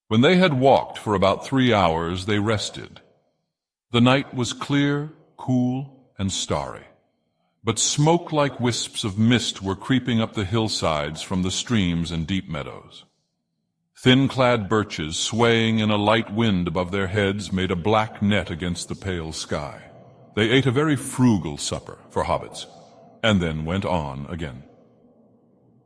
When they had walked for about 3 hours, they rested. The night was clear, cool, and starry, but smoke-like wisps of mist were creeping up the hillsides from the streams and deep meadows. Thin-clad birches, swaying in a light wind above their heads, made a black net against the pale sky. They ate a very frugal supper for hobbits, and then went on again.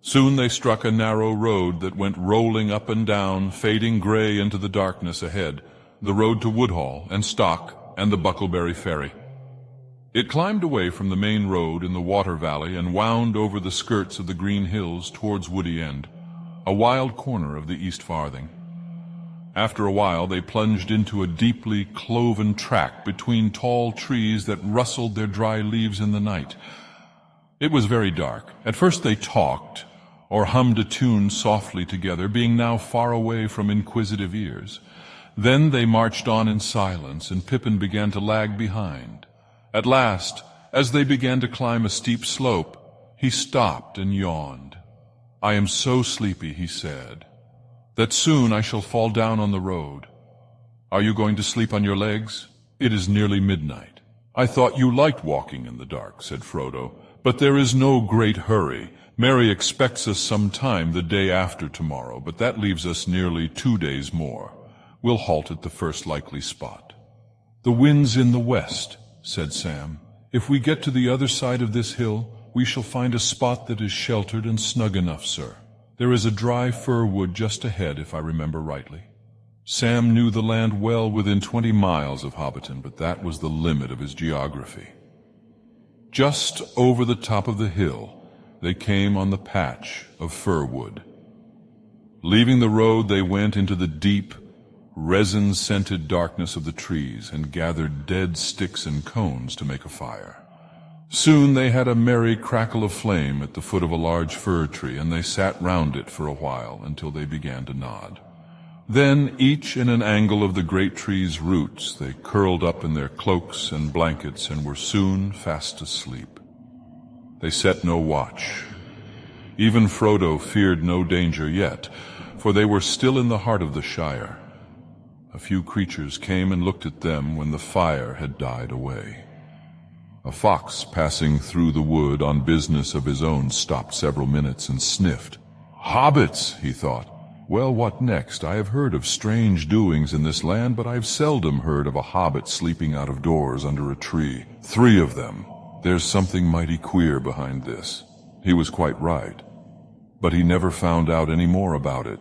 Soon they struck a narrow road that went rolling up and down, fading gray into the darkness ahead, the road to Woodhall and Stock and the Buckleberry Ferry. It climbed away from the main road in the water valley and wound over the skirts of the green hills towards Woody End, a wild corner of the East Farthing. After a while they plunged into a deeply cloven track between tall trees that rustled their dry leaves in the night. It was very dark. At first they talked, or hummed a tune softly together, being now far away from inquisitive ears. Then they marched on in silence, and Pippin began to lag behind. At last, as they began to climb a steep slope, he stopped and yawned. "I am so sleepy," he said, "that soon I shall fall down on the road. Are you going to sleep on your legs? It is nearly midnight." "I thought you liked walking in the dark," said Frodo, "but there is no great hurry. Mary expects us some time the day after tomorrow, but that leaves us nearly 2 days more. We'll halt at the first likely spot." "The wind's in the west," said Sam. "If we get to the other side of this hill, we shall find a spot that is sheltered and snug enough, sir. There is a dry fir wood just ahead, if I remember rightly." Sam knew the land well within 20 miles of Hobbiton, but that was the limit of his geography. Just over the top of the hill, they came on the patch of fir wood. Leaving the road, they went into the deep, resin-scented darkness of the trees and gathered dead sticks and cones to make a fire. Soon they had a merry crackle of flame at the foot of a large fir tree, and they sat round it for a while until they began to nod. Then, each in an angle of the great tree's roots, they curled up in their cloaks and blankets and were soon fast asleep. They set no watch. Even Frodo feared no danger yet, for they were still in the heart of the Shire. A few creatures came and looked at them when the fire had died away. A fox passing through the wood on business of his own stopped several minutes and sniffed. "Hobbits," he thought. "Well, what next? I have heard of strange doings in this land, but I've seldom heard of a hobbit sleeping out of doors under a tree. 3 of them. There's something mighty queer behind this." He was quite right, but he never found out any more about it.